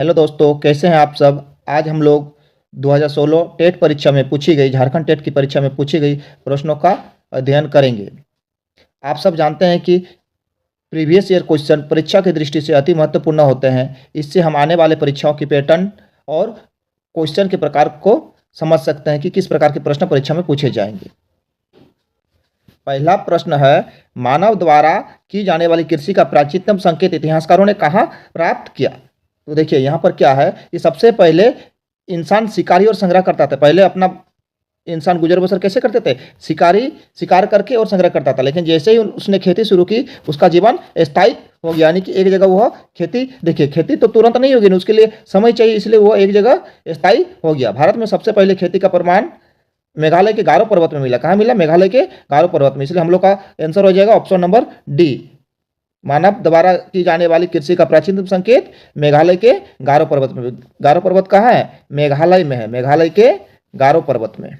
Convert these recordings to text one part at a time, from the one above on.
Hello दोस्तों, कैसे हैं आप सब। आज हम लोग 2016 टेट परीक्षा में पूछी गई, झारखंड टेट की परीक्षा में पूछी गई प्रश्नों का अध्ययन करेंगे। आप सब जानते हैं कि प्रीवियस ईयर क्वेश्चन परीक्षा की दृष्टि से अति महत्वपूर्ण होते हैं। इससे हम आने वाले परीक्षाओं की पैटर्न और क्वेश्चन के प्रकार को समझ सकते हैं कि किस प्रकार के प्रश्न परीक्षा में पूछे जाएंगे। पहला प्रश्न है, मानव द्वारा की जाने वाली कृषि का प्राचीनतम संकेत इतिहासकारों ने कहाँ प्राप्त किया। तो देखिए यहाँ पर क्या है कि सबसे पहले इंसान शिकारी और संग्रह करता था। पहले अपना इंसान गुजर बसर कैसे करते थे, शिकारी शिकार करके और संग्रह करता था। लेकिन जैसे ही उसने खेती शुरू की, उसका जीवन स्थायी हो गया, यानी कि एक जगह वह खेती, देखिए खेती तो तुरंत नहीं होगी, उसके लिए समय चाहिए, इसलिए वह एक जगह स्थायी हो गया। भारत में सबसे पहले खेती का प्रमाण मेघालय के गारो पर्वत में मिला। कहाँ मिला? मेघालय के गारो पर्वत में। इसलिए हम लोग का आंसर हो जाएगा ऑप्शन नंबर डी। मानव द्वारा की जाने वाली कृषि का प्राचीनतम संकेत मेघालय के गारो पर्वत में। गारो पर्वत कहाँ है? मेघालय में है, मेघालय के गारो पर्वत में।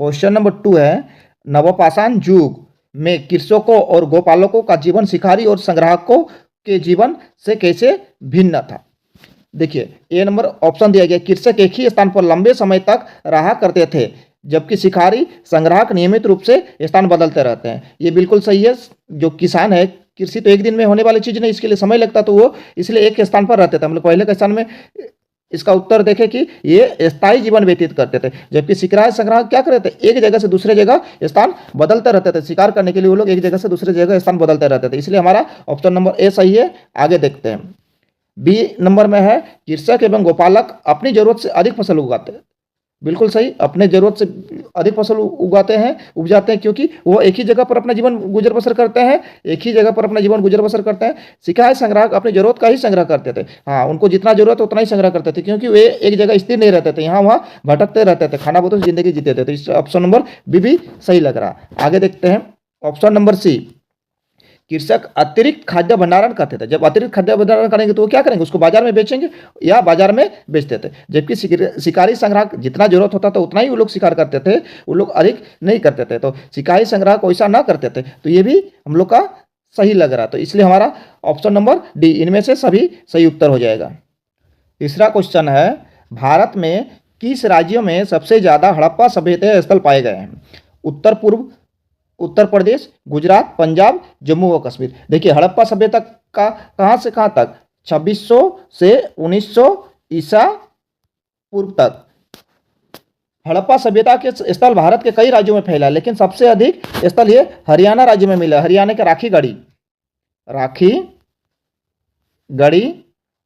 क्वेश्चन नंबर 2 है, नवपाषाण युग में कृषकों और गोपालकों का जीवन शिकारी और संग्राहकों के जीवन से कैसे भिन्न था। देखिए ए नंबर ऑप्शन दिया गया, कृषक एक ही स्थान पर लंबे समय तक रहा करते थे, जबकि शिकारी संग्राहक नियमित रूप से स्थान बदलते रहते हैं। ये बिल्कुल सही है। जो किसान है, कृषि तो एक दिन में होने वाली चीज़ नहीं, इसके लिए समय लगता, तो वो इसलिए एक स्थान पर रहते थे। हम लोग पहले के स्थान में इसका उत्तर देखें कि ये स्थायी जीवन व्यतीत करते थे, जबकि शिकारी संग्राहक क्या करते थे, एक जगह से दूसरे जगह स्थान बदलते रहते थे। शिकार करने के लिए वो लोग एक जगह से दूसरे जगह स्थान बदलते रहते थे। इसलिए हमारा ऑप्शन नंबर ए सही है। आगे देखते हैं, बी नंबर में है, कृषक एवं गोपालक अपनी जरूरत से अधिक फसल उगाते हैं। बिल्कुल सही, अपने जरूरत से अधिक फसल उगाते हैं, उपजाते हैं, क्योंकि वो एक ही जगह पर अपना जीवन गुजर बसर करते हैं, एक ही जगह पर अपना जीवन गुजर बसर करते हैं। शिकारी संग्राहक अपनी जरूरत का ही संग्रह करते थे। हाँ, उनको जितना जरूरत है उतना ही संग्रह करते थे, क्योंकि वे एक जगह स्थिर नहीं रहते थे, यहाँ वहाँ भटकते रहते थे, खाना बदोश जिंदगी जीते थे। तो इस ऑप्शन नंबर बी भी सही लग रहा। आगे देखते हैं ऑप्शन नंबर सी, कृषक अतिरिक्त खाद्य भंडारण करते थे। जब अतिरिक्त खाद्य भंडारण करेंगे तो वो क्या करेंगे, उसको बाजार में बेचेंगे या बाजार में बेचते थे। जबकि शिकारी संग्राहक जितना जरूरत होता था उतना ही वो लोग शिकार करते थे, वो लोग अधिक नहीं करते थे। तो शिकारी संग्राहक वैसा ना करते थे। तो ये भी हम लोग का सही लग रहा। तो इसलिए हमारा ऑप्शन नंबर डी, इनमें से सभी सही उत्तर हो जाएगा। तीसरा क्वेश्चन है, भारत में किस राज्यों में सबसे ज्यादा हड़प्पा सभ्यता स्थल पाए गए हैं। उत्तर पूर्व, उत्तर प्रदेश, गुजरात, पंजाब, जम्मू व कश्मीर। देखिए हड़प्पा सभ्यता का कहाँ से कहाँ तक, 2600 से 1900 ईसा पूर्व तक हड़प्पा सभ्यता के स्थल भारत के कई राज्यों में फैला, लेकिन सबसे अधिक स्थल ये हरियाणा राज्य में मिला। हरियाणा के राखीगढ़ी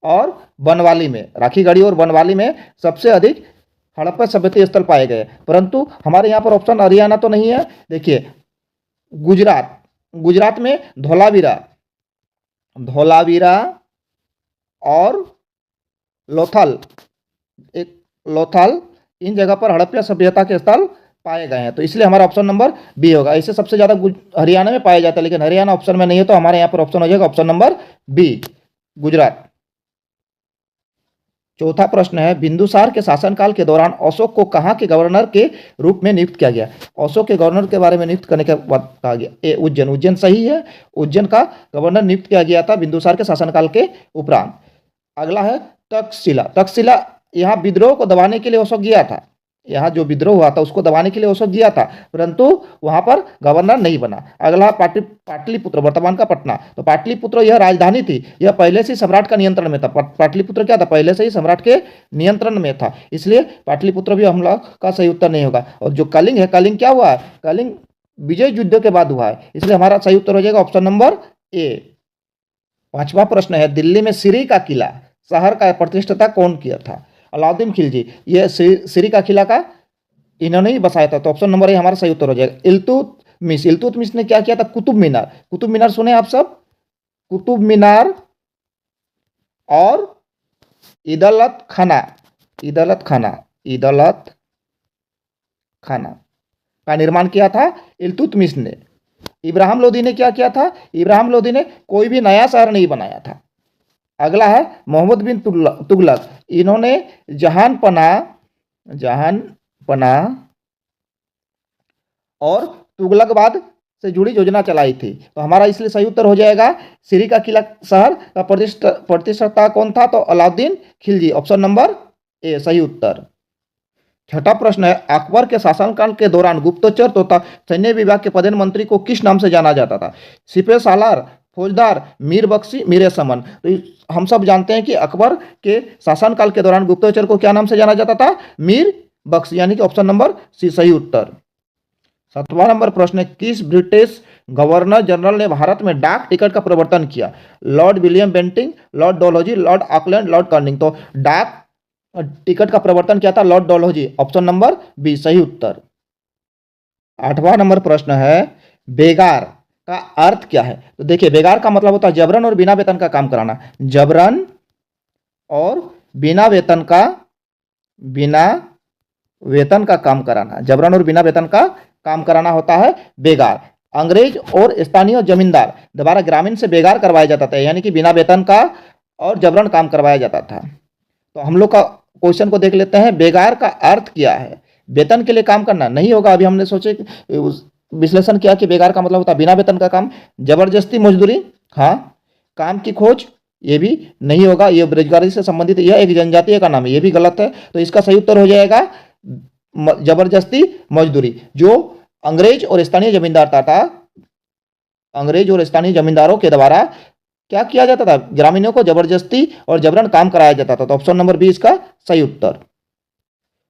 और बनवाली में, राखीगढ़ी और बनवाली में सबसे अधिक हड़प्पा सभ्यता स्थल पाए गए। परंतु हमारे यहाँ पर ऑप्शन हरियाणा तो नहीं है। देखिए गुजरात में धोलावीरा और लोथल इन जगह पर हड़प्पा सभ्यता के स्थल पाए गए हैं। तो इसलिए हमारा ऑप्शन नंबर बी होगा। इसे सबसे ज्यादा हरियाणा में पाया जाता है, लेकिन हरियाणा ऑप्शन में नहीं है, तो हमारे यहाँ पर ऑप्शन हो जाएगा ऑप्शन नंबर बी, गुजरात। चौथा प्रश्न है, बिंदुसार के शासनकाल के दौरान अशोक को कहाँ के गवर्नर के रूप में नियुक्त किया गया। अशोक के गवर्नर के बारे में नियुक्त करने के बाद कहा गया ए उज्जैन सही है। उज्जैन का गवर्नर नियुक्त किया गया था बिंदुसार के शासनकाल के उपरांत। अगला है तक्षशिला यहाँ विद्रोह को दबाने के लिए अशोक गया था। यहाँ जो विद्रोह हुआ था उसको दबाने के लिए अशोक गया था, परंतु वहां पर गवर्नर नहीं बना। अगला पाटलिपुत्र, वर्तमान का पटना। तो पाटलिपुत्र यह राजधानी थी, यह पहले से सम्राट का नियंत्रण में था। पाटलिपुत्र क्या था, पहले से ही सम्राट के नियंत्रण में था, इसलिए पाटलिपुत्र भी हम लोग का सही उत्तर नहीं होगा। और जो कलिंग है, कलिंग क्या हुआ है, कलिंग विजय युद्ध के बाद हुआ है, इसलिए हमारा सही उत्तर हो जाएगा ऑप्शन नंबर ए। पांचवा प्रश्न है, दिल्ली में सीरी का किला शहर का प्रतिष्ठा कौन किया था। अलाउद्दीन खिलजी, ये सीरी का किला का इन्होंने ही बसाया था। तो ऑप्शन नंबर ए हमारा सही उत्तर हो जाएगा। इल्तुतमिश ने क्या किया था, कुतुब मीनार सुने आप सब, कुतुब मीनार और ईदलत खाना का निर्माण किया था इल्तुतमिश ने। इब्राहिम लोदी ने क्या किया था, इब्राहिम लोदी ने कोई भी नया शहर नहीं बनाया था। अगला है मोहम्मद बिन तुगलक, इन्होंने जहानपना और तुगलकबाद से जुड़ी योजना चलाई थी। तो हमारा इसलिए सही उत्तर हो जाएगा सीरी का किला शहर का प्रतिष्ठाता कौन था, तो अलाउद्दीन खिलजी, ऑप्शन नंबर ए सही उत्तर। छठा प्रश्न है, अकबर के शासनकाल के दौरान गुप्तचर तथा सैन्य विभाग के प्रधान मंत्री को किस नाम से जाना जाता था? सिपह सालार, फौजदार, मीर बख्शी, मीर समन। तो हम सब जानते हैं कि अकबर के शासनकाल के दौरान गुप्तचर को क्या नाम से जाना जाता था? मीर बख्शी, यानी कि ऑप्शन नंबर सी सही उत्तर। 7वां नंबर प्रश्न है, किस ब्रिटिश गवर्नर जनरल ने भारत में डाक टिकट का प्रवर्तन किया? Lord William Bentinck, lord Dalhousie, lord Auckland, lord Canning. तो डाक टिकट का प्रवर्तन किया था lord Dalhousie, option number B सही उत्तर। 8वां नंबर प्रश्न है, बेगार का अर्थ क्या है? तो देखिए, बेगार का मतलब होता है जबरन और बिना वेतन का काम कराना। जबरन और बिना वेतन का काम कराना, जबरन और बिना वेतन का काम कराना होता है बेगार। अंग्रेज और स्थानीय जमींदार दोबारा ग्रामीण से बेगार करवाया जाता था, यानी कि बिना वेतन का और जबरन काम करवाया जाता था। तो हम लोग का क्वेश्चन को देख लेते हैं, बेगार का अर्थ क्या है? वेतन के लिए काम करना नहीं होगा, अभी हमने सोचे विश्लेषण किया कि बेगार का मतलब होता है बिना वेतन का काम। जबरदस्ती मजदूरी, हाँ। काम की खोज, ये भी नहीं होगा, ये बेरोजगारी से संबंधित, यह एक जनजातीय का नाम है, ये भी गलत है। तो इसका सही उत्तर हो जाएगा जबरदस्ती मजदूरी, जो अंग्रेज और स्थानीय जमींदार था। अंग्रेज और स्थानीय जमींदारों के द्वारा क्या किया जाता था? ग्रामीणों को जबरदस्ती और जबरन काम कराया जाता था। तो ऑप्शन नंबर बी इसका सही उत्तर।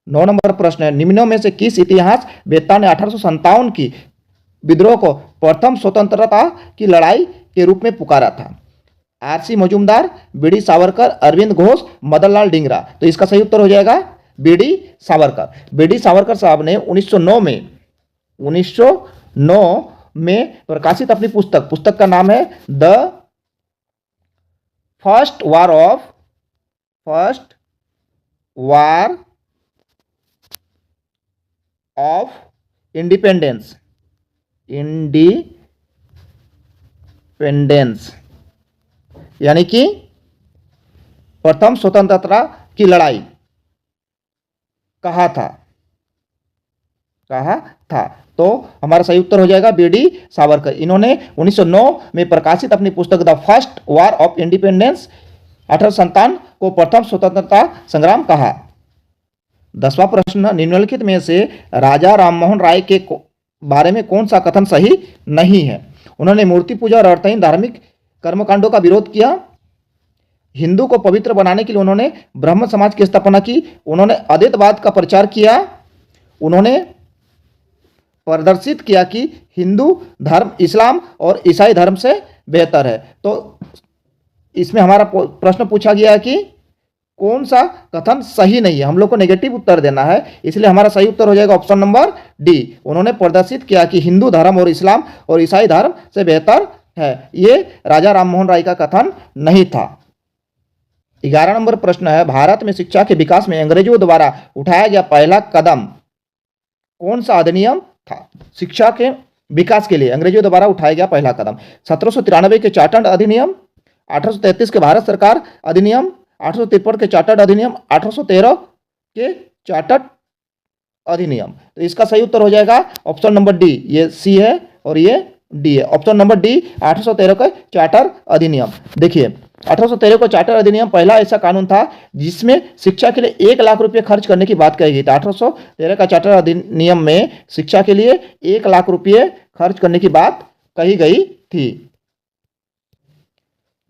9 नंबर प्रश्न है, निम्नों में से किस इतिहास वेत्ता ने 1857 की विद्रोह को प्रथम स्वतंत्रता की लड़ाई के रूप में पुकारा था? RC Majumdar, BD Savarkar, Aurobindo Ghosh, Madanlal Dhingra. तो इसका सही उत्तर हो जाएगा बीडी सावरकर। बीडी सावरकर साहब ने 1909 में प्रकाशित अपनी पुस्तक का नाम है the first war of independence, यानी कि प्रथम स्वतंत्रता की लड़ाई कहा था। तो हमारा सही उत्तर हो जाएगा बीडी सावरकर। इन्होंने 1909 में प्रकाशित अपनी पुस्तक the first war of independence 1857 को प्रथम स्वतंत्रता संग्राम कहा। 10वां प्रश्न, निम्नलिखित में से राजा राममोहन राय के बारे में कौन सा कथन सही नहीं है? उन्होंने मूर्ति पूजा और अर्थहीन धार्मिक कर्मकांडों का विरोध किया। हिंदू को पवित्र बनाने के लिए उन्होंने ब्रह्म समाज की स्थापना की। उन्होंने अद्वैतवाद का प्रचार किया। उन्होंने प्रदर्शित किया कि हिंदू धर्म इस्लाम और ईसाई धर्म से बेहतर है। तो इसमें हमारा प्रश्न पूछा गया है कि कौन सा कथन सही नहीं है, हम लोग को नेगेटिव उत्तर देना है, इसलिए हमारा सही उत्तर हो जाएगा ऑप्शन नंबर डी। उन्होंने प्रदर्शित किया कि हिंदू धर्म और इस्लाम और ईसाई धर्म से बेहतर है। ये राजा राममोहन राय का कथन नहीं था। 11 नंबर प्रश्न है, भारत में शिक्षा के विकास में अंग्रेजों द्वारा उठाया गया पहला कदम कौन सा अधिनियम था? शिक्षा के विकास के लिए अंग्रेजों द्वारा उठाया गया पहला कदम 1793 के चार्टर्ड अधिनियम, 1833 के भारत सरकार अधिनियम, 1853 के चार्टर्ड अधिनियम, 1813 के चार्टर्ड अधिनियम। तो इसका सही उत्तर हो जाएगा ऑप्शन नंबर डी, ये सी है और ये डी है। ऑप्शन नंबर डी 1813 का चार्टर अधिनियम। देखिए 1813 का चार्टर अधिनियम पहला ऐसा कानून था जिसमें शिक्षा के लिए 1 लाख रुपए खर्च करने की बात कही गई थी। 1813 का चार्टर अधिनियम में शिक्षा के लिए 1 लाख रुपए खर्च करने की बात कही गई थी।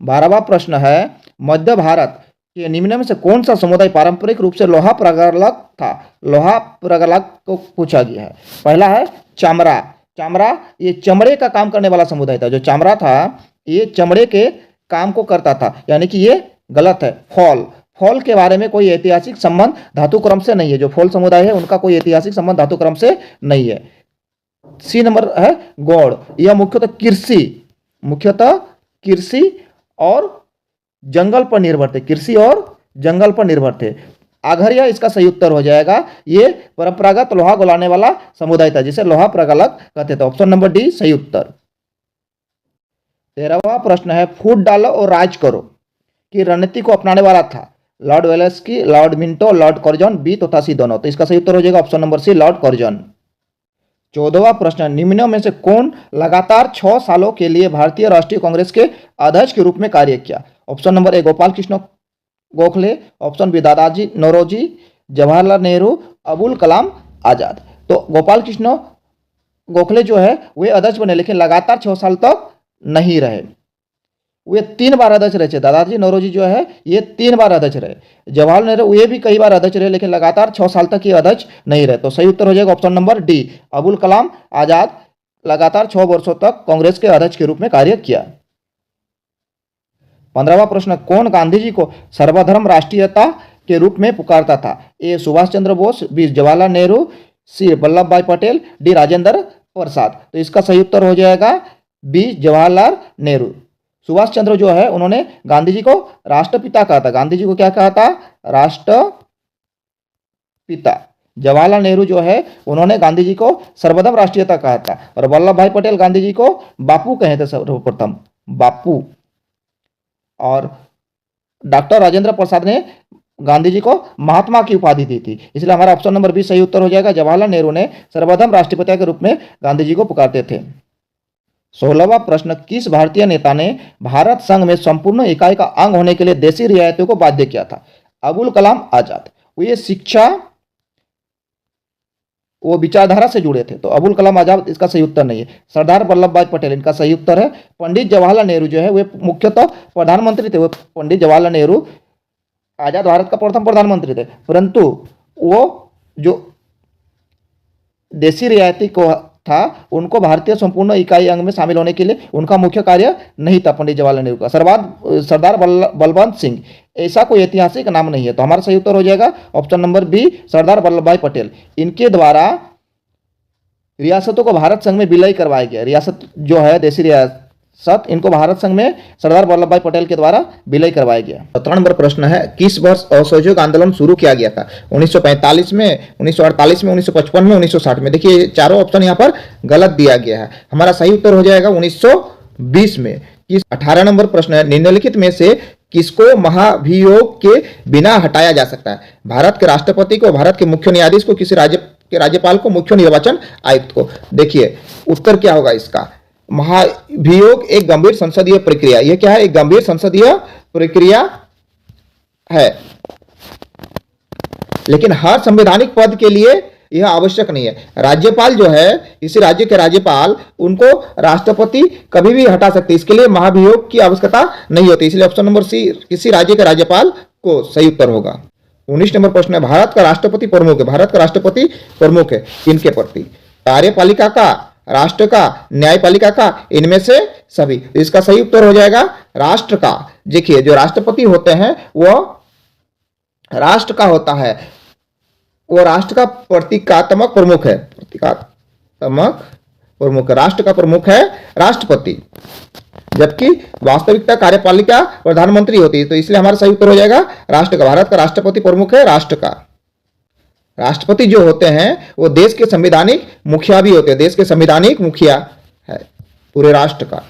12वां प्रश्न है, मध्य भारत के निम्न में से कौन सा समुदाय पारंपरिक रूप से लोहा प्रगलक था? लोहा प्रगलक को पूछा गया है। पहला है चामरा। चामरा ये चमड़े का काम करने वाला समुदाय था। जो चामरा था ये चमड़े के काम को करता था, यानी कि ये गलत है। फॉल के बारे में कोई ऐतिहासिक संबंध धातु क्रम से नहीं है। जो फॉल समुदाय है उनका कोई ऐतिहासिक संबंध धातु क्रम से नहीं है। सी नंबर है गौड़। यह मुख्यतः कृषि और जंगल पर निर्भर थे। कृषि और जंगल पर निर्भर थे। आघरिया इसका सही उत्तर हो जाएगा। ये परंपरागत लोहा गलाने वाला समुदाय था जिसे लोहा प्रगलक कहते थे। ऑप्शन नंबर डी सही उत्तर। 13वां प्रश्न है, फूट डालो और राज करो की रणनीति को अपनाने वाला था? Lord Wellesley, Lord Minto, Lord Curzon, B तथा सी दोनों। तो इसका सही उत्तर हो जाएगा option number C, Lord Curzon. 14वां प्रश्न, निम्नों में से कौन लगातार 6 सालों के लिए भारतीय राष्ट्रीय कांग्रेस के अध्यक्ष के रूप में कार्य किया? Option number A Gopal Krishna Gokhale, option B Dadaji Naoroji, Jawaharlal Nehru, Abul Kalam Azad. तो गोपाल कृष्ण गोखले जो है वे अध्यक्ष बने, लेकिन लगातार 6 साल तक नहीं रहे। वे 3 बार अध्यक्ष रहे। दादाजी नौरोजी जो है ये 3 बार अध्यक्ष रहे। जवाहरलाल नेहरू ये भी कई बार अध्यक्ष रहे, लेकिन लगातार 6 साल तक ये अध्यक्ष नहीं रहे। तो सही उत्तर हो जाएगा option number D, Abul Kalam Azad लगातार 6 वर्षों तक कांग्रेस के अध्यक्ष के रूप में कार्य किया। 15वां प्रश्न, कौन गांधी जी को सर्वधर्म राष्ट्रीयता के रूप में पुकारता था? ए सुभाष चंद्र बोस, बी जवाहरलाल नेहरू, सी वल्लभ भाई पटेल, डी राजेंद्र प्रसाद। तो इसका सही उत्तर हो जाएगा बी जवाहरलाल नेहरू। सुभाष चंद्र जो है उन्होंने गांधी जी को राष्ट्रपिता कहा था। गांधी जी को क्या कहा था? राष्ट्रपिता। जवाहरलाल नेहरू जो है उन्होंने गांधी जी को सर्वधर्म राष्ट्रीयता कहा था, और वल्लभ भाई पटेल गांधी जी को बापू कहे थे, सर्वप्रथम बापू। और डॉक्टर राजेंद्र प्रसाद ने गांधी जी को महात्मा की उपाधि दी थी। इसलिए हमारा ऑप्शन नंबर बी सही उत्तर हो जाएगा। जवाहरलाल नेहरू ने सर्वधर्म राष्ट्रपिता के रूप में गांधी जी को पुकारते थे। 16वां प्रश्न, किस भारतीय नेता ने भारत संघ में संपूर्ण इकाई का अंग होने के लिए देशी रियायतों को बाध्य किया था? अबुल कलाम आजाद। ये शिक्षा वो विचारधारा से जुड़े थे, तो अबुल कलाम आजाद इसका सही उत्तर नहीं है। सरदार वल्लभ भाई पटेल इनका सही उत्तर है। पंडित जवाहरलाल नेहरू जो है वे मुख्यतः प्रधानमंत्री थे। वो पंडित जवाहरलाल नेहरू आजाद भारत का प्रथम प्रधानमंत्री थे, परंतु वो जो देशी रियायती को था उनको भारतीय संपूर्ण इकाई अंग में शामिल होने के लिए उनका मुख्य कार्य नहीं था पंडित जवाहरलाल नेहरू का। सरदार बलवंत सिंह ऐसा कोई ऐतिहासिक नाम नहीं है। तो हमारा सही उत्तर हो जाएगा ऑप्शन नंबर बी, सरदार वल्लभ भाई पटेल। इनके द्वारा रियासतों को भारत संघ में विलय करवाया गया। रियासत जो है देशी रियासत, इनको भारत संघ में सरदार वल्लभ भाई पटेल के द्वारा विलय करवाया गया। 17 नंबर प्रश्न है, किस वर्ष असहयोग आंदोलन शुरू किया गया था? 1945 में, 1948 में, 1955 में, 1960 में। देखिए चारों ऑप्शन यहाँ पर गलत दिया गया है। हमारा सही उत्तर हो जाएगा 1920 में। 18 नंबर प्रश्न है, निम्नलिखित में से किसको महाभियोग के बिना हटाया जा सकता है? भारत के राष्ट्रपति को, भारत के मुख्य न्यायाधीश को, किसी राज्य के राज्यपाल को, मुख्य निर्वाचन आयुक्त को। देखिए उत्तर क्या होगा इसका। महाभियोग एक गंभीर संसदीय प्रक्रिया, यह क्या है? एक गंभीर संसदीय प्रक्रिया है, लेकिन हर संवैधानिक पद के लिए यह आवश्यक नहीं है। राज्यपाल जो है, इसी राज्य के राज्यपाल, उनको राष्ट्रपति कभी भी हटा सकते, इसके लिए महाभियोग की आवश्यकता नहीं होती। इसलिए ऑप्शन नंबर सी, किसी राज्य के राज्यपाल को सही उत्तर होगा। 19 नंबर प्रश्न है, भारत का राष्ट्रपति प्रमुख है। भारत का राष्ट्रपति प्रमुख है किनके प्रति? कार्यपालिका का, राष्ट्र का, न्यायपालिका का, इनमें से सभी। इसका सही उत्तर हो जाएगा राष्ट्र का। देखिए जो राष्ट्रपति होते हैं वो राष्ट्र का होता है, वो राष्ट्र का प्रतीकात्मक प्रमुख है। प्रतीकात्मक प्रमुख, राष्ट्र का प्रमुख है राष्ट्रपति, जबकि वास्तविकता कार्यपालिका प्रधानमंत्री होती है। तो इसलिए हमारा सही उत्तर हो जाएगा राष्ट्र का। भारत का राष्ट्रपति प्रमुख है राष्ट्र का। राष्ट्रपति जो होते हैं वो देश के संवैधानिक मुखिया भी होते हैं, देश के संवैधानिक मुखिया है पूरे राष्ट्र का।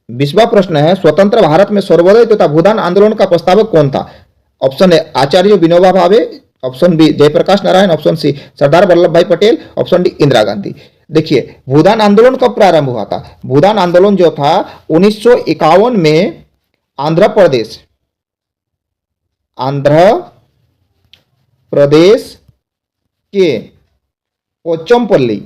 20वां प्रश्न है, स्वतंत्र भारत में सर्वोदय तथा भूदान आंदोलन का प्रस्तावक कौन था? Option A Acharya Vinoba Bhave, option B Jayaprakash Narayan, option C Sardar Vallabh Bhai Patel, option D Indira Gandhi. देखिए भूदान आंदोलन कब प्रारंभ हुआ था? भूदान आंदोलन जो था 1951 में आंध्र प्रदेश के पोचमपल्ली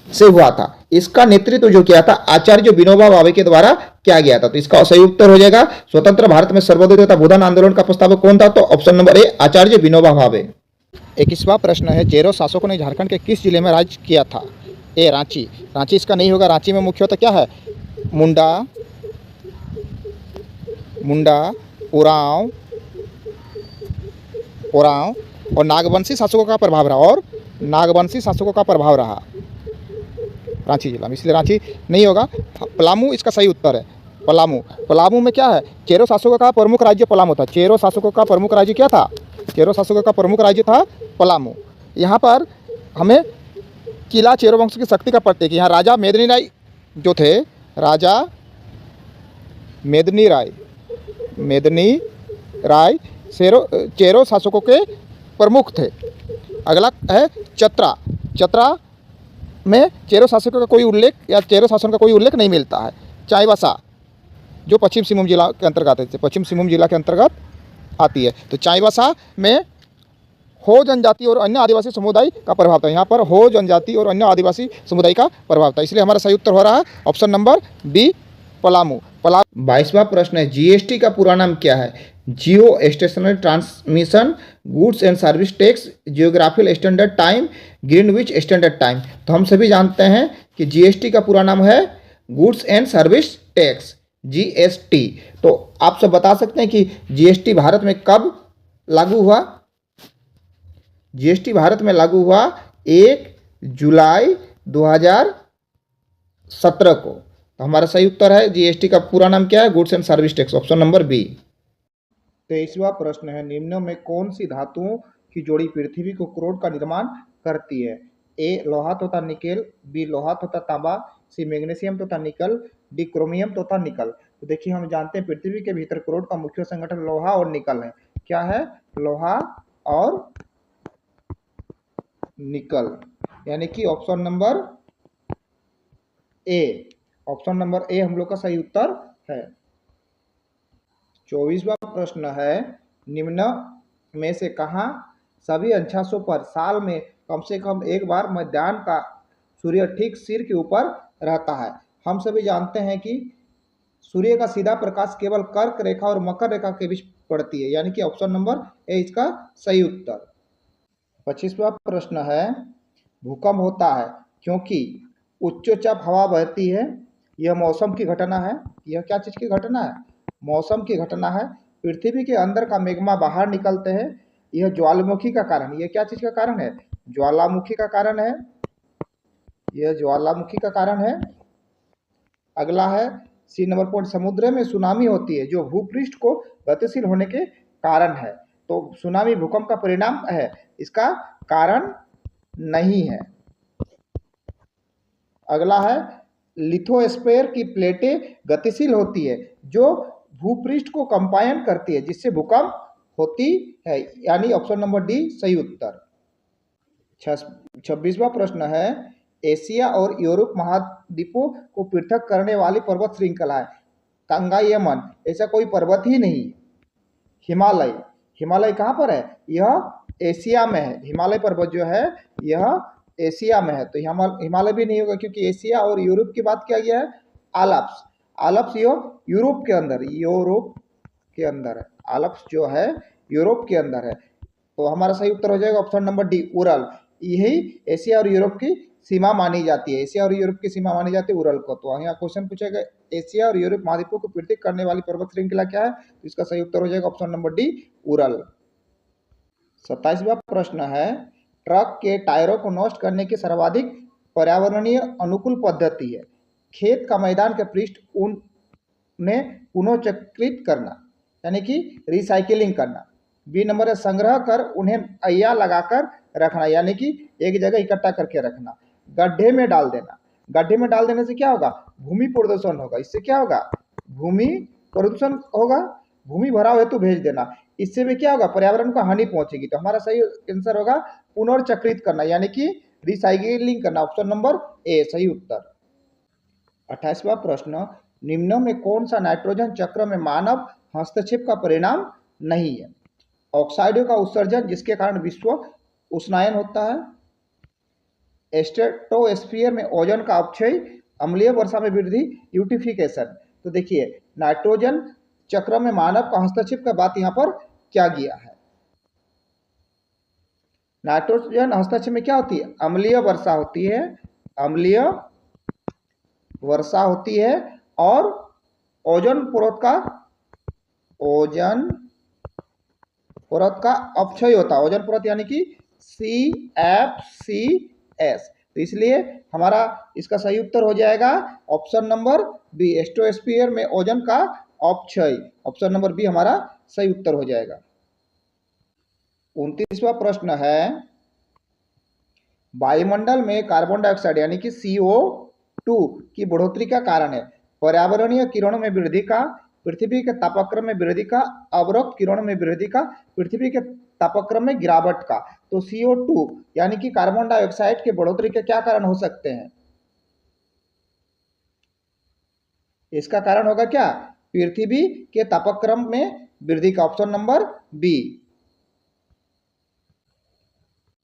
से हुआ था। इसका नेतृत्व जो किया था आचार्य विनोबा भावे के द्वारा किया गया था। तो इसका सही उत्तर हो जाएगा स्वतंत्र भारत में सर्वोदय तथा भूदान आंदोलन का प्रस्तावक कौन था? तो ऑप्शन नंबर ए आचार्य विनोबा भावे। 21वां प्रश्न है, चेरो शासकों ने झारखंड के किस जिले में राज किया था? ए रांची। रांची इसका नहीं होगा। रांची में मुख्यतः क्या है? मुंडा, उरांव और नागवंशी शासकों का प्रभाव रहा रांची जिला में, इसलिए रांची नहीं होगा। पलामू इसका सही उत्तर है। पलामू में क्या है? चेरो शासकों का प्रमुख राज्य पलामू था। चेरो शासकों का प्रमुख राज्य क्या था? चेरो शासकों का प्रमुख राज्य था पलामू। यहाँ पर हमें किला चेरो वंश की शक्ति का प्रतीक, यहाँ राजा मेदिनी राय जो थे, राजा मेदिनी राय चेरो शासकों के प्रमुख थे। अगला है चतरा। चतरा में चेरो शासकों का कोई उल्लेख या चेरो शासन का कोई उल्लेख नहीं मिलता है। चाईबासा जो पश्चिम सिंहभूम जिला के अंतर्गत है, पश्चिम सिंहभूम जिला के अंतर्गत आती है। तो चाईबासा में हो जनजाति और अन्य आदिवासी समुदाय का प्रभाव था। यहाँ पर हो जनजाति और अन्य आदिवासी समुदाय का प्रभाव था, इसलिए हमारा सही उत्तर हो रहा है ऑप्शन नंबर बी, पलामू। 22वां प्रश्न है, जीएसटी का पूरा नाम क्या है? जियो stationery transmission goods and service tax, geographical standard time, Greenwich standard time. तो हम सभी जानते हैं कि जीएसटी का पूरा नाम है goods and service tax, GST. तो आप सब बता सकते हैं कि जीएसटी भारत में कब लागू हुआ? जीएसटी भारत में लागू हुआ 1 जुलाई 2017 को। तो हमारा सही उत्तर है जीएसटी का पूरा नाम क्या है? Goods and service tax, option number B. 23वां प्रश्न है, निम्न में कौन सी धातुओं की जोड़ी पृथ्वी को क्रोड का निर्माण करती है? ए लोहा तथा निकेल, बी लोहा तथा तांबा, सी मैग्नीशियम तथा निकल, डी क्रोमियम तथा निकल। तो देखिए हम जानते हैं पृथ्वी के भीतर क्रोड का मुख्य संगठन लोहा और निकल है। क्या है? लोहा और निकल, यानी कि ऑप्शन नंबर ए, ऑप्शन नंबर ए हम लोग का सही उत्तर है। 24वां प्रश्न है, निम्न में से कहाँ सभी अंशांशों पर साल में कम से कम एक बार मध्याह्न का सूर्य ठीक सिर के ऊपर रहता है? हम सभी जानते हैं कि सूर्य का सीधा प्रकाश केवल कर्क रेखा और मकर रेखा के बीच पड़ती है, यानी कि ऑप्शन नंबर ए इसका सही उत्तर। 25वां प्रश्न है, भूकंप होता है क्योंकि उच्चचाप हवा बहती है, यह मौसम की घटना है। यह क्या चीज़ की घटना है? मौसम की घटना है। पृथ्वी के अंदर का मैग्मा बाहर निकलते हैं, यह ज्वालामुखी का कारण। यह क्या चीज़ का कारण है? ज्वालामुखी का कारण है, यह ज्वालामुखी का कारण है। अगला है सी नंबर पॉइंट, समुद्र में सुनामी होती है जो भूपृष्ठ को गतिशील होने के कारण है। तो सुनामी भूकंप का परिणाम है, इसका कारण नहीं है। अगला है लिथोस्फीयर की प्लेटें गतिशील होती है जो भूपृष्ठ को कंपायन करती है, जिससे भूकंप होती है, यानी ऑप्शन नंबर डी सही उत्तर। 26वां प्रश्न है, एशिया और यूरोप महाद्वीपों को पृथक करने वाली पर्वत श्रृंखला है। कांगायमन ऐसा कोई पर्वत ही नहीं। हिमालय, हिमालय कहाँ पर है? यह एशिया में है। हिमालय पर्वत जो है यह एशिया में है, तो हिमालय भी नहीं होगा क्योंकि एशिया और यूरोप की बात किया गया है। आल्प्स, आल्प्स यूरोप के अंदर, यूरोप के अंदर है। आल्प्स जो है यूरोप के अंदर है, तो हमारा सही उत्तर हो जाएगा ऑप्शन नंबर डी, उरल। यही एशिया और यूरोप की सीमा मानी जाती है, एशिया और यूरोप की सीमा मानी जाती है उरल को। तो यहाँ क्वेश्चन पूछेगा एशिया और यूरोप महाद्वीपों को पृथक करने वाली पर्वत श्रृंखला क्या है? तो इसका सही उत्तर हो जाएगा ऑप्शन नंबर डी, उरल। 27वां प्रश्न है, ट्रक के टायरों को नष्ट करने की सर्वाधिक पर्यावरणीय अनुकूल पद्धति है। खेत का मैदान के पृष्ठ उन्हें पुनःचक्रित करना, यानी कि रिसाइकिलिंग करना। बी नंबर है संग्रह कर उन्हें अय्या लगाकर रखना, यानी कि एक जगह इकट्ठा करके रखना। गड्ढे में डाल देना, गड्ढे में डाल देने से क्या होगा? भूमि प्रदूषण होगा। इससे क्या होगा? भूमि प्रदूषण होगा। भूमि भराव हेतु भेज देना, इससे भी क्या होगा? पर्यावरण को हानि पहुंचेगी। तो हमारा सही आंसर होगा पुनर्चक्रित करना, यानी कि रिसाइकिलिंग करना, ऑप्शन नंबर ए सही उत्तर। 28वां प्रश्न, निम्न में कौन सा नाइट्रोजन चक्र में मानव हस्तक्षेप का परिणाम नहीं है? ऑक्साइडों का उत्सर्जन जिसके कारण विश्व उष्णायन होता है, स्ट्रेटोस्फीयर में ओजोन का अपक्षय, अम्लीय वर्षा में वृद्धि, यूटिफिकेशन। तो देखिए नाइट्रोजन चक्र में मानव का हस्तक्षेप का बात यहाँ पर क्या गया है? नाइट्रोजन हस्तक्षेप में क्या होती है? अम्लीय वर्षा होती है, अम्लीय वर्षा होती है, और ओजोन परत का अपक्षय होता है। ओजोन परत यानी कि CFCS। तो इसलिए हमारा इसका सही उत्तर हो जाएगा ऑप्शन नंबर बी, स्ट्रेटोस्फीयर में ओजोन का अपक्षय, ऑप्शन नंबर बी हमारा सही उत्तर हो जाएगा। 29वां प्रश्न है, वायुमंडल में कार्बन डाइऑक्साइड यानी कि CO2 की बढ़ोतरी का कारण है पर्यावरणीय किरणों में वृद्धि का, पृथ्वी के तापक्रम में वृद्धि का, अवरक्त किरणों में वृद्धि का, पृथ्वी के तापक्रम में गिरावट का। तो CO2 यानी कि कार्बन डाइऑक्साइड के बढ़ोतरी के क्या कारण हो सकते हैं? इसका कारण होगा क्या? पृथ्वी के तापक्रम में वृद्धि का। Option number B.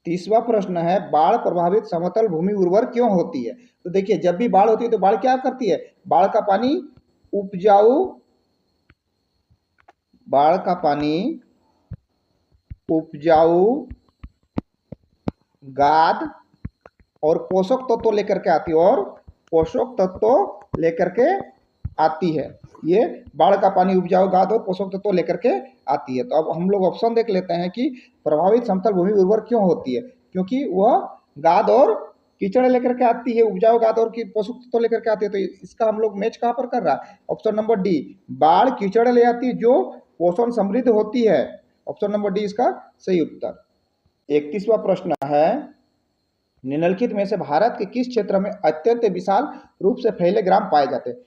तीसरा प्रश्न है, बाढ़ प्रभावित समतल भूमि उर्वर क्यों होती है? तो देखिए, जब भी बाढ़ होती है तो बाढ़ क्या करती है? बाढ़ का पानी उपजाऊ गाद और पोषक तत्व लेकर के आती है। ये बाढ़ का पानी उपजाऊ गाद और पोषक तत्व लेकर के आती है। तो अब हम लोग ऑप्शन देख लेते हैं कि प्रभावित समतल भूमि उर्वर क्यों होती है। क्योंकि वह गाद और कीचड़ लेकर के आती है, उपजाऊ गाद और पोषक तत्व लेकर के आती है। तो इसका हम लोग मैच कहाँ पर कर रहा है? ऑप्शन नंबर डी, बाढ़ कीचड़ ले आती है जो पोषण समृद्ध होती है। ऑप्शन नंबर डी इसका सही उत्तर। 31वां प्रश्न है, निम्नलिखित में से भारत के किस क्षेत्र में अत्यंत विशाल रूप से फैले ग्राम पाए जाते हैं?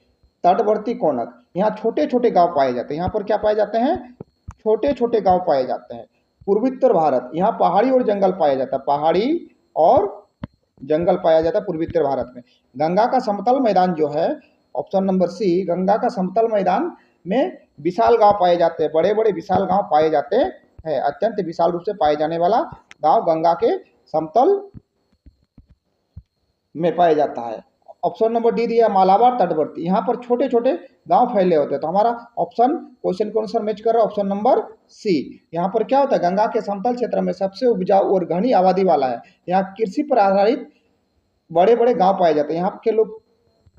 तटवर्ती कोनक, यहाँ छोटे छोटे गांव पाए जाते हैं। यहाँ पर क्या पाए जाते हैं? छोटे छोटे गांव पाए जाते हैं। पूर्वोत्तर भारत, यहाँ पहाड़ी और जंगल पाया जाता है। पहाड़ी और जंगल पाया जाता है पूर्वोत्तर भारत में। गंगा का समतल मैदान जो है, ऑप्शन नंबर सी, गंगा का समतल मैदान में विशाल गांव पाए जाते हैं। बड़े बड़े विशाल गांव पाए जाते हैं। अत्यंत विशाल रूप से पाए जाने वाला गांव गंगा के समतल में पाया जाता है। ऑप्शन नंबर डी दिया, मालाबार तटवर्ती, यहाँ पर छोटे छोटे गांव फैले होते हैं। तो हमारा ऑप्शन क्वेश्चन के अनुसार मैच कर रहा है ऑप्शन नंबर सी। यहाँ पर क्या होता है? गंगा के समतल क्षेत्र में सबसे उपजाऊ और घनी आबादी वाला है। यहाँ कृषि पर आधारित बड़े बड़े गांव पाए जाते हैं। यहाँ के लोग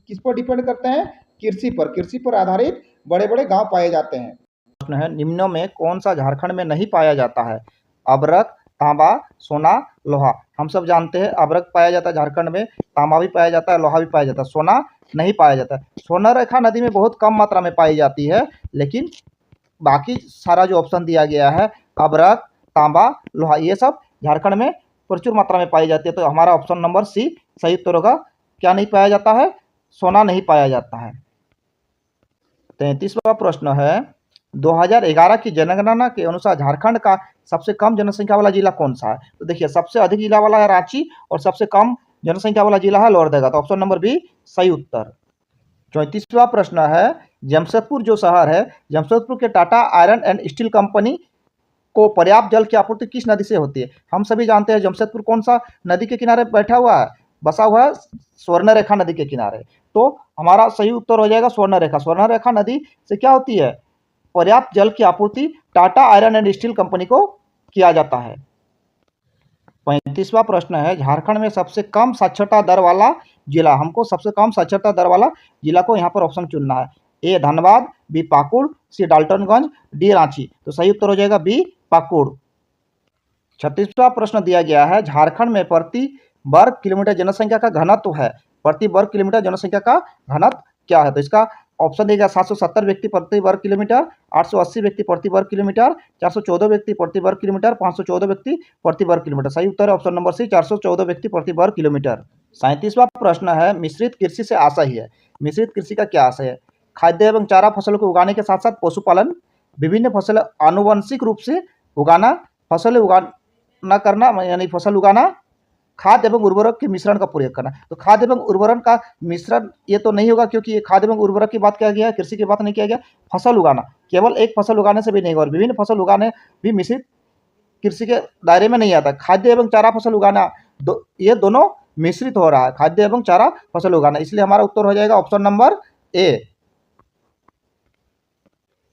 किस पर डिपेंड करते हैं? कृषि पर आधारित बड़े बड़े गांव पाए जाते हैं। प्रश्न है, निम्नों में कौन सा झारखंड में नहीं पाया जाता है? अभ्रक, तांबा, सोना, लोहा। हम सब जानते हैं अभ्रक पाया जाता है झारखंड में, तांबा भी पाया जाता है, लोहा भी पाया जाता है, सोना नहीं पाया जाता है। स्वर्णरेखा नदी में बहुत कम मात्रा में पाई जाती है, लेकिन बाकी सारा जो ऑप्शन दिया गया है, अभ्रक, तांबा, लोहा, ये सब झारखंड में प्रचुर मात्रा में पाई जाती है। तो हमारा ऑप्शन नंबर सी सही उत्तर होगा। क्या नहीं पाया जाता है? सोना नहीं पाया जाता है। 33वां प्रश्न है, 2011 की जनगणना के अनुसार झारखंड का सबसे कम जनसंख्या वाला जिला कौन सा है? तो देखिए, सबसे अधिक जिला वाला है रांची और सबसे कम जनसंख्या वाला जिला है लोहरदगा। तो ऑप्शन नंबर बी सही उत्तर। 34वां प्रश्न है, जमशेदपुर जो शहर है, जमशेदपुर के Tata iron and steel company को पर्याप्त जल की आपूर्ति किस नदी से होती है? हम सभी जानते हैं जमशेदपुर कौन सा नदी के किनारे बैठा हुआ है, बसा हुआ है? स्वर्णरेखा नदी के किनारे। तो हमारा सही उत्तर हो जाएगा स्वर्णरेखा। स्वर्णरेखा नदी से क्या होती है? पर्याप्त जल की आपूर्ति Tata iron and steel company को किया जाता है। 35वां प्रश्न है, झारखंड में सबसे कम साक्षरता दर वाला जिला। हमको सबसे कम साक्षरता दर वाला जिला को यहाँ पर ऑप्शन चुनना है। ए धनबाद, बी पाकुड़, सी डाल्टनगंज, डी रांची। तो सही उत्तर हो जाएगा बी पाकुड़। 36वां प्रश्न दिया गया है, झारखंड में प्रति वर्ग किलोमीटर जनसंख्या का घनत्व है। प्रति वर्ग किलोमीटर जनसंख्या का घनत्व क्या है? तो इसका ऑप्शन देगा 770 व्यक्ति प्रति वर्ग किलोमीटर, 880 व्यक्ति प्रति वर्ग किलोमीटर, 414 व्यक्ति प्रति वर्ग किलोमीटर, 514 व्यक्ति प्रति वर्ग किलोमीटर। सही उत्तर है ऑप्शन नंबर सी, 414 व्यक्ति प्रति वर्ग किलोमीटर। 37वां प्रश्न है, मिश्रित कृषि से आशय है। मिश्रित कृषि का क्या आशय है? खाद्य एवं चारा फसलों को उगाने के साथ साथ पशुपालन, विभिन्न फसल आनुवंशिक रूप से उगाना, फसल उगाना यानी फसल उगाना, खाद्य एवं उर्वरक के मिश्रण का प्रयोग करना। तो खाद्य एवं उर्वरक का मिश्रण ये तो नहीं होगा, क्योंकि ये खाद्य एवं उर्वरक की बात किया गया है, कृषि की बात नहीं किया गया। फसल उगाना, केवल एक फसल उगाने से भी नहीं होगा, और विभिन्न फसल उगाने भी मिश्रित कृषि के दायरे में नहीं आता। खाद्य एवं चारा फसल उगाना ये दोनों मिश्रित हो रहा है, खाद्य एवं चारा फसल उगाना। इसलिए हमारा उत्तर हो जाएगा ऑप्शन नंबर ए।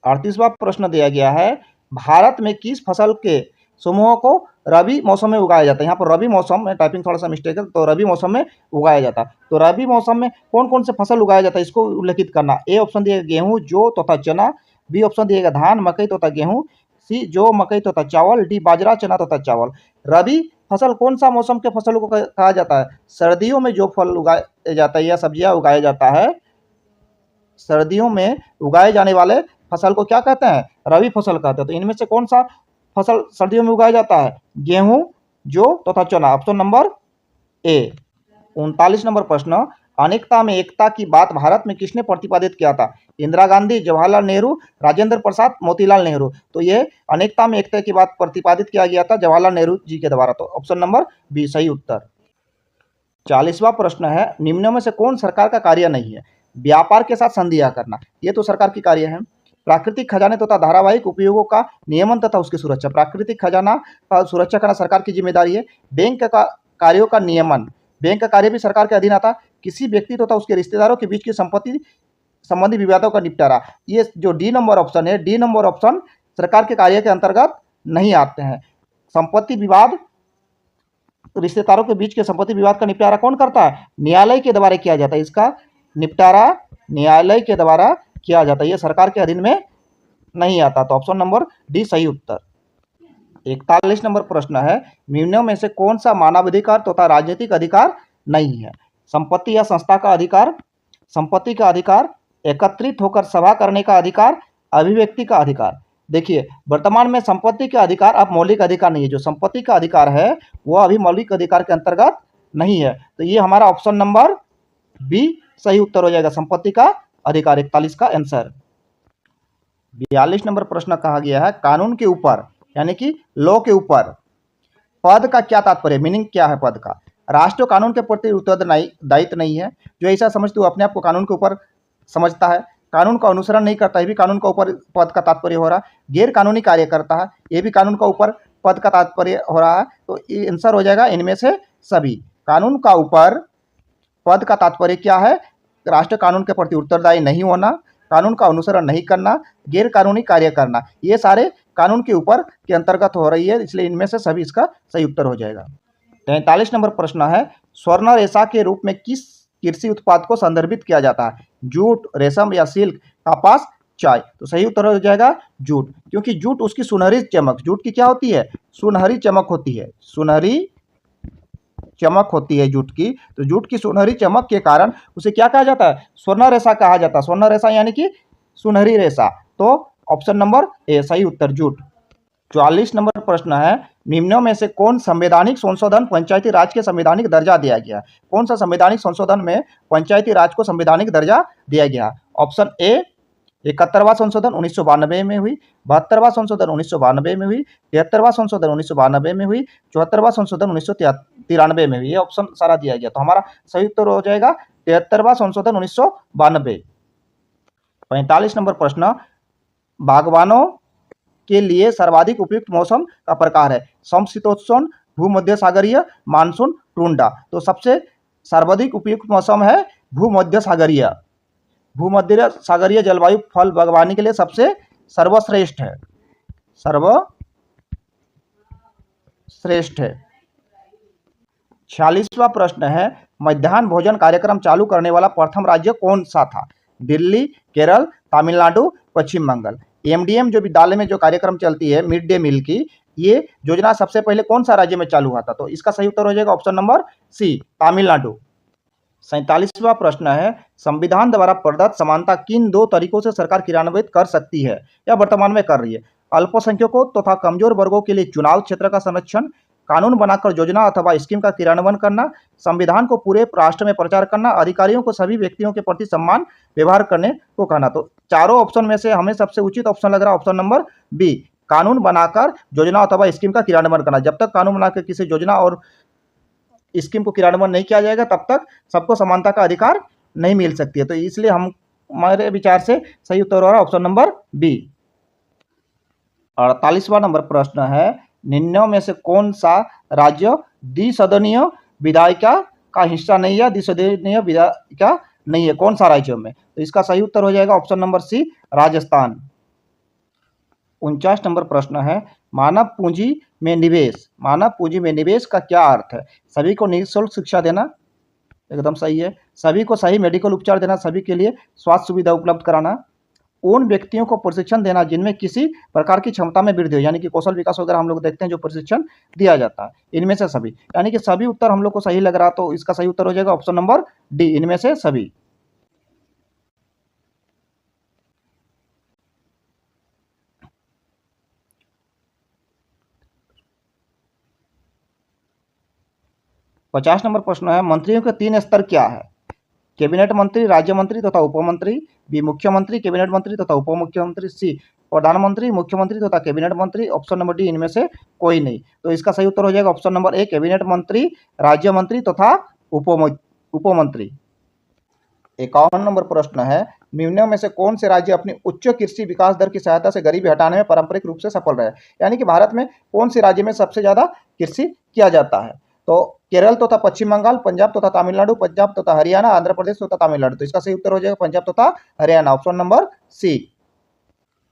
38वां प्रश्न दिया गया है, भारत में किस फसल के समूहों को रबी मौसम में उगाया जाता है? यहाँ पर रबी मौसम में टाइपिंग थोड़ा सा मिस्टेक है, तो रबी मौसम में उगाया जाता है। तो रबी मौसम में कौन कौन से फसल उगाया जाता है इसको उल्लेखित करना। ए ऑप्शन दिएगा गेहूं, जौ तथा चना, बी ऑप्शन दिएगा धान, मकई तथा गेहूं, सी जौ, मकई तथा चावल, डी बाजरा, चना तथा चावल। रबी फसल कौन सा मौसम के फसलों को कहा जाता है? सर्दियों में जो फल उगाया जाता है या सब्जियां उगाया जाता है, सर्दियों में उगाए जाने वाले फसल को क्या कहते हैं? रबी फसल कहते हैं। तो इनमें से कौन सा फसल सर्दियों में उगाया जाता है? गेहूं, जौ तथा चना। ऑप्शन नंबर ए। 39 नंबर प्रश्न, अनेकता में एकता की बात भारत में किसने प्रतिपादित किया था? इंदिरा गांधी, जवाहरलाल नेहरू, राजेंद्र प्रसाद, मोतीलाल नेहरू। तो ये अनेकता में एकता की बात प्रतिपादित किया गया था जवाहरलाल नेहरू जी के द्वारा। तो ऑप्शन नंबर बी सही उत्तर। 40वां प्रश्न है, निम्नों में से कौन सरकार का कार्य नहीं है? व्यापार के साथ संधियां करना, ये तो सरकार की कार्य है। प्राकृतिक खजाने तथा धारावाहिक उपयोगों का नियमन तथा उसकी सुरक्षा, प्राकृतिक खजाना का सुरक्षा करना सरकार की जिम्मेदारी है। बैंक का कार्यों का नियमन, बैंक का कार्य भी सरकार के अधीन आता। किसी व्यक्ति तथा उसके रिश्तेदारों के बीच की संपत्ति संबंधी विवादों का निपटारा, ये जो डी नंबर ऑप्शन है, डी नंबर ऑप्शन सरकार के कार्य के अंतर्गत नहीं आते हैं। संपत्ति विवाद, रिश्तेदारों के बीच के संपत्ति विवाद का निपटारा कौन करता है? न्यायालय के द्वारा किया जाता है। इसका निपटारा न्यायालय के द्वारा किया जाता है, यह सरकार के अधीन में नहीं आता। तो ऑप्शन नंबर डी सही उत्तर। 41 नंबर प्रश्न है, निम्नों में से कौन सा मानवाधिकार तथा राजनीतिक अधिकार नहीं है? संपत्ति या संस्था का अधिकार, संपत्ति का अधिकार, एकत्रित होकर सभा करने का अधिकार, अभिव्यक्ति का अधिकार। देखिए, वर्तमान में संपत्ति का अधिकार अब मौलिक अधिकार नहीं है। जो संपत्ति का अधिकार है वह अभी मौलिक अधिकार के अंतर्गत नहीं है। तो ये हमारा ऑप्शन नंबर बी सही उत्तर हो जाएगा, संपत्ति का अधिकार 41 का आंसर। 42 नंबर प्रश्न कहा गया है, कानून के ऊपर यानी कि लॉ के ऊपर पद का क्या तात्पर्य, मीनिंग क्या है पद का? राष्ट्र कानून के प्रति उत्तरदायित्व नहीं है। जो ऐसा समझते हो अपने आप को कानून के ऊपर समझता है, कानून का अनुसरण नहीं करता, ये भी कानून का ऊपर पद का तात्पर्य हो रहा है। गैर कानूनी कार्य करता है, ये भी कानून का ऊपर पद का तात्पर्य हो रहा है। तो ये आंसर हो जाएगा इनमें से सभी। कानून का ऊपर पद का तात्पर्य क्या है? राष्ट्र कानून के प्रति उत्तरदायी नहीं होना, कानून का अनुसरण नहीं करना, गैर कानूनी कार्य करना, ये सारे कानून के ऊपर के अंतर्गत हो रही है, इसलिए इनमें से सभी इसका सही उत्तर हो जाएगा। 43 नंबर प्रश्न है, स्वर्ण रेशा के रूप में किस कृषि उत्पाद को संदर्भित किया जाता है? जूट, रेशम या सिल्क, कपास, चाय। तो सही उत्तर हो जाएगा जूट, क्योंकि जूट उसकी सुनहरी चमक, जूट की क्या होती है? सुनहरी चमक होती है, सुनहरी चमक होती है जूट की। तो जूट की सुनहरी चमक के कारण उसे क्या कहा जाता है? स्वर्ण रेशा कहा जाता है। स्वर्ण रेशा यानी कि सुनहरी रेशा। तो ऑप्शन नंबर ए सही उत्तर जूट। 44 नंबर प्रश्न है, निम्नों में से कौन संवैधानिक संशोधन पंचायती राज के संवैधानिक दर्जा दिया गया? कौन सा संवैधानिक संशोधन में पंचायती राज को संवैधानिक दर्जा दिया गया? ऑप्शन ए 71वां संशोधन 1992 में हुई, 72वां संशोधन 1992 में हुई, 73वां संशोधन 1992 में हुई, 74वां संशोधन 1993 में हुई। ये ऑप्शन सारा दिया गया। तो हमारा सही उत्तर हो जाएगा 73वां संशोधन 1992। 45 नंबर प्रश्न, बागवानों के लिए सर्वाधिक उपयुक्त मौसम का प्रकार है? समशीतोष्ण, भूमध्य सागरीय, मानसून, टुंडा। तो सबसे सर्वाधिक उपयुक्त मौसम है भूमध्य सागरीय। भूमध्य सागरीय जलवायु फल बागवानी के लिए सबसे सर्वश्रेष्ठ है, सर्वश्रेष्ठ है। 46वां प्रश्न है, मध्याह्न भोजन कार्यक्रम चालू करने वाला प्रथम राज्य कौन सा था? दिल्ली, केरल, तमिलनाडु, पश्चिम बंगाल। एमडीएम जो विद्यालय में जो कार्यक्रम चलती है मिड डे मील की, ये योजना सबसे पहले कौन सा राज्य में चालू हुआ था? तो इसका सही उत्तर हो जाएगा ऑप्शन नंबर सी, तमिलनाडु। 47वां प्रश्न है, संविधान द्वारा प्रदत्त समानता किन दो तरीकों से सरकार क्रियान्वित कर सकती है या वर्तमान में कर रही है? अल्पसंख्यकों तथा कमजोर वर्गों के लिए चुनाव क्षेत्र का संरक्षण, कानून बनाकर योजना अथवा स्कीम का क्रियान्वयन करना, संविधान को पूरे राष्ट्र में प्रचार करना, अधिकारियों को सभी व्यक्तियों के प्रति सम्मान व्यवहार करने को कहना। तो चारों ऑप्शन में से हमें सबसे उचित ऑप्शन लग रहा है ऑप्शन नंबर बी, कानून बनाकर योजना अथवा स्कीम का क्रियान्वयन करना। जब तक कानून बनाकर किसी योजना और स्कीम को क्रियान्वयन नहीं किया जाएगा तब तक सबको समानता का अधिकार नहीं मिल सकती है। तो इसलिए हम हमारे विचार से सही उत्तर हो रहा है ऑप्शन नंबर बी। 48वां नंबर प्रश्न है, निम्नों में से कौन सा राज्य द्विसदनीय विधायिका का हिस्सा नहीं है? द्विसदनीय विधायिका नहीं है, कौन सा राज्य में? तो इसका सही उत्तर हो जाएगा ऑप्शन नंबर सी, राजस्थान। 49 नंबर प्रश्न है, मानव पूंजी में निवेश, मानव पूंजी में निवेश का क्या अर्थ है? सभी को निःशुल्क शिक्षा देना, एकदम सही है। सभी को सही मेडिकल उपचार देना, सभी के लिए स्वास्थ्य सुविधा उपलब्ध कराना, उन व्यक्तियों को प्रशिक्षण देना जिनमें किसी प्रकार की क्षमता में वृद्धि हो, यानी कि कौशल विकास वगैरह हम लोग देखते हैं जो प्रशिक्षण दिया जाता है। इनमें से सभी, यानी कि सभी उत्तर हम लोग को सही लग रहा, तो इसका सही उत्तर हो जाएगा ऑप्शन नंबर डी, इनमें से सभी। पचास नंबर प्रश्न है, मंत्रियों के 3 स्तर क्या है? कैबिनेट मंत्री, राज्य मंत्री तथा उपमंत्री। बी मुख्यमंत्री, कैबिनेट मंत्री तथा उपमुख्यमंत्री। सी प्रधानमंत्री, मुख्यमंत्री तथा कैबिनेट मंत्री। ऑप्शन नंबर डी इनमें से कोई नहीं। तो इसका सही उत्तर हो जाएगा ऑप्शन नंबर ए, कैबिनेट मंत्री, राज्य मंत्री तथा उपमंत्री। 51 नंबर प्रश्न है, निम्नों में से कौन से राज्य अपनी उच्च कृषि विकास दर की सहायता से गरीबी हटाने में पारंपरिक रूप से सफल रहे? यानी कि भारत में कौन से राज्य में सबसे ज्यादा कृषि किया जाता है? तो केरल तथा पश्चिम बंगाल, पंजाब तथा तमिलनाडु, पंजाब तथा हरियाणा, आंध्र प्रदेश तथा तमिलनाडु। तो इसका सही उत्तर हो जाएगा पंजाब तथा हरियाणा, ऑप्शन नंबर सी।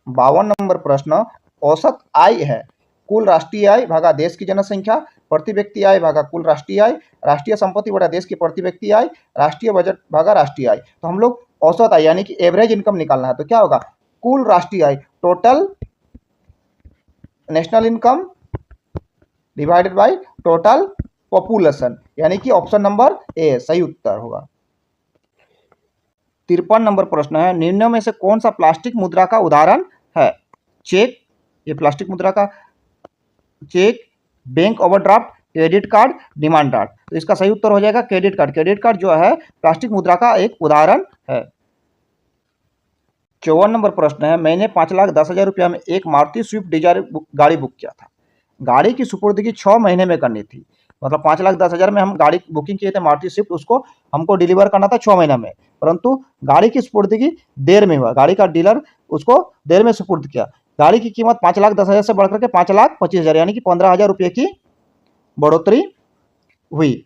52 नंबर प्रश्न, औसत आय है कुल राष्ट्रीय आय भागा देश की जनसंख्या, प्रति व्यक्ति आय भागा कुल राष्ट्रीय आय, राष्ट्रीय संपत्ति बटा देश की प्रति व्यक्ति आय, राष्ट्रीय बजट भागा राष्ट्रीय आय। तो हम लोग औसत आय यानी कि एवरेज इनकम निकालना है। तो क्या होगा? कुल राष्ट्रीय आय, total national income divided by total population, यानी कि ऑप्शन नंबर ए सही उत्तर होगा। 53 नंबर प्रश्न है, निम्नों में से कौन सा प्लास्टिक मुद्रा का उदाहरण है? चेक, ये प्लास्टिक मुद्रा का cheque, bank overdraft, credit card, demand draft. तो इसका सही उत्तर हो जाएगा क्रेडिट कार्ड। क्रेडिट कार्ड जो है प्लास्टिक मुद्रा का एक उदाहरण है। 54 नंबर प्रश्न है, मैंने 5,10,000 रुपया में एक मारुति स्विफ्ट डिजायर गाड़ी बुक किया था। गाड़ी की सुपुर्दगी 6 महीने में करनी थी। मतलब 5,10,000 में हम गाड़ी बुकिंग किए थे मारुति स्विफ्ट, उसको हमको डिलीवर करना था 6 महीने में, परंतु गाड़ी की सुपुर्दगी देर में हुआ। गाड़ी का डीलर उसको देर में सुपुर्द किया। गाड़ी की कीमत 5,10,000 से बढ़कर के 5,25,000 यानी कि 15,000 रुपये की बढ़ोतरी हुई।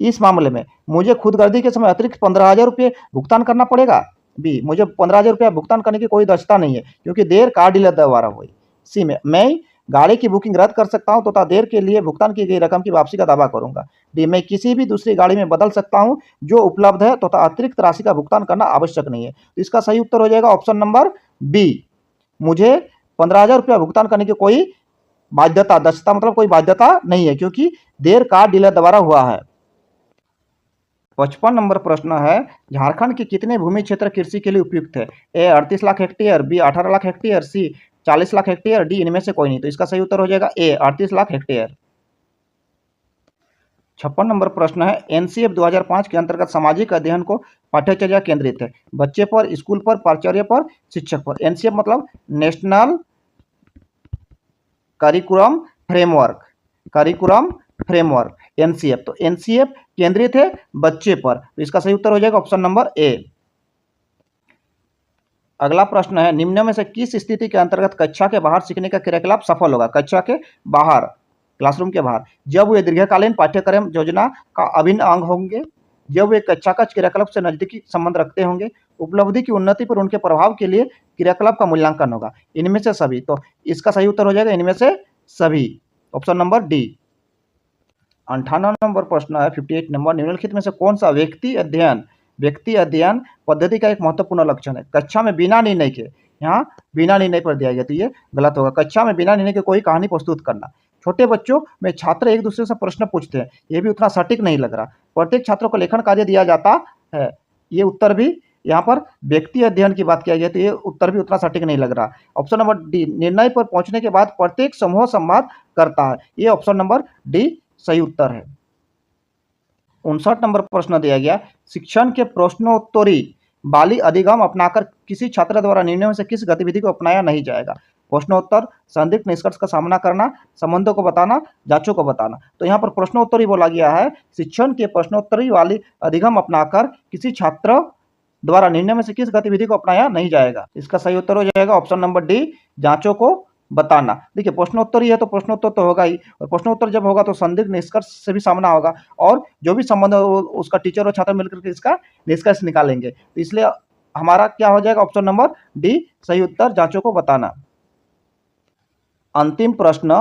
इस मामले में मुझे खुदगर्दी के समय अतिरिक्त 15,000 रुपये भुगतान करना पड़ेगा। बी मुझे 15,000 रुपया भुगतान करने की कोई दक्षता नहीं है क्योंकि देर कार डीलर द्वारा हुई। सी में मैं गाड़ी की बुकिंग रद्द कर सकता हूं तथा देर के लिए भुगतान की गई रकम की वापसी का दावा करूंगा। डी मैं किसी भी दूसरी गाड़ी में बदल सकता हूं जो उपलब्ध है तथा अतिरिक्त राशि का भुगतान करना आवश्यक नहीं है। तो इसका सही उत्तर हो जाएगा ऑप्शन नंबर बी, मुझे 15,000 रुपया भुगतान करने की कोई बाध्यता, दक्षता मतलब कोई बाध्यता नहीं है क्योंकि देर कार डीलर द्वारा हुआ है। 55 नंबर प्रश्न है, झारखंड के कितने भूमि क्षेत्र कृषि के लिए उपयुक्त है? A 38 lakh hectare, B 18 lakh hectare, C 40 lakh hectare, D इनमें से कोई नहीं। तो इसका सही उत्तर हो जाएगा ए 38 लाख हेक्टेयर। 56 नंबर प्रश्न है, एनसीएफ 2005 के अंतर्गत सामाजिक अध्ययन को पाठ्यचर्या केंद्रित है बच्चे पर, स्कूल पर, प्राचार्य पर, शिक्षक पर। एनसीएफ मतलब national curriculum framework, curriculum framework NCF. तो एनसीएफ केंद्रित है बच्चे पर, तो इसका सही उत्तर हो जाएगा ऑप्शन नंबर ए। अगला प्रश्न है, निम्न में से किस स्थिति के अंतर्गत कक्षा के बाहर सीखने का क्रियाकलाप सफल होगा? कक्षा के बाहर, क्लासरूम के बाहर, जब वे दीर्घकालीन पाठ्यक्रम योजना का अभिन्न अंग होंगे, जब वे कक्षा का क्रियाकलाप से नजदीकी संबंध रखते होंगे, उपलब्धि की उन्नति पर उनके प्रभाव के लिए क्रियाकलाप का मूल्यांकन होगा। इनमें से सभी। तो इसका सही उत्तर हो जाएगा इनमें से सभी, ऑप्शन नंबर डी। 58 नंबर प्रश्न है, 58 नंबर, निम्नलिखित में से कौन सा व्यक्ति अध्ययन पद्धति का एक महत्वपूर्ण लक्षण है? कक्षा में बिना निर्णय के, यहाँ बिना निर्णय पर दिया गया तो ये गलत होगा। कक्षा में बिना निर्णय के कोई कहानी प्रस्तुत करना। छोटे बच्चों में छात्र एक दूसरे से प्रश्न पूछते हैं, ये भी उतना सटीक नहीं लग रहा। प्रत्येक छात्र को लेखन कार्य दिया जाता है, ये उत्तर भी यहाँ पर व्यक्ति अध्ययन की बात किया गया तो ये उत्तर भी उतना सटीक नहीं लग रहा। ऑप्शन नंबर डी, निर्णय पर पहुंचने के बाद प्रत्येक समूह संवाद करता है, ये ऑप्शन नंबर डी सही उत्तर है। 59 नंबर प्रश्न दिया गया, शिक्षण के प्रश्नोत्तरी बाली अधिगम अपनाकर किसी छात्र द्वारा निम्न में से किस गतिविधि को अपनाया नहीं जाएगा? प्रश्नोत्तर, संदिग्ध निष्कर्ष का सामना करना, संबंधों को बताना, जांचों को बताना। तो यहाँ पर प्रश्नोत्तरी बोला गया है, शिक्षण के प्रश्नोत्तरी वाली अधिगम अपनाकर किसी छात्र द्वारा निम्न में से किस गतिविधि को अपनाया नहीं जाएगा? इसका सही उत्तर हो जाएगा ऑप्शन नंबर डी, जांचों को बताना। देखिए प्रश्नोत्तर ही है तो प्रश्नोत्तर तो होगा ही, और प्रश्नोत्तर जब होगा तो संदिग्ध निष्कर्ष से भी सामना होगा, और जो भी संबंध उसका टीचर और छात्र मिलकर के इसका निष्कर्ष निकालेंगे। तो इसलिए हमारा क्या हो जाएगा? ऑप्शन नंबर डी सही उत्तर, जांचों को बताना। अंतिम प्रश्न,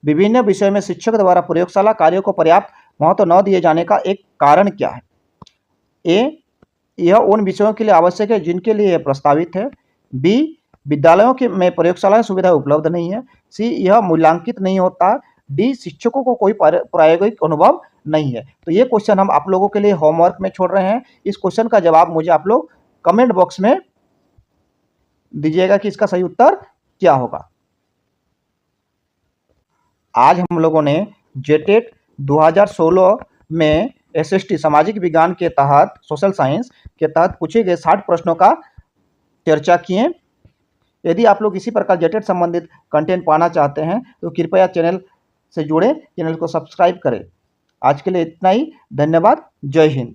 विभिन्न विषय में शिक्षक द्वारा प्रयोगशाला कार्यों को पर्याप्त महत्व न दिए जाने का एक कारण क्या है? ए, यह उन विषयों के लिए आवश्यक है जिनके लिए यह प्रस्तावित है। बी, विद्यालयों के में प्रयोगशाला सुविधा उपलब्ध नहीं है। सी, यह मूल्यांकित नहीं होता। डी, शिक्षकों को कोई प्रायोगिक अनुभव नहीं है। तो ये क्वेश्चन हम आप लोगों के लिए होमवर्क में छोड़ रहे हैं। इस क्वेश्चन का जवाब मुझे आप लोग कमेंट बॉक्स में दीजिएगा कि इसका सही उत्तर क्या होगा। आज हम लोगों ने जेटेट 2016 में SST सामाजिक विज्ञान के तहत, सोशल साइंस के तहत पूछे गए 60 प्रश्नों का चर्चा किए। यदि आप लोग इसी प्रकार जेटेट संबंधित कंटेंट पाना चाहते हैं तो कृपया चैनल से जुड़े, चैनल को सब्सक्राइब करें। आज के लिए इतना ही। धन्यवाद। जय हिंद।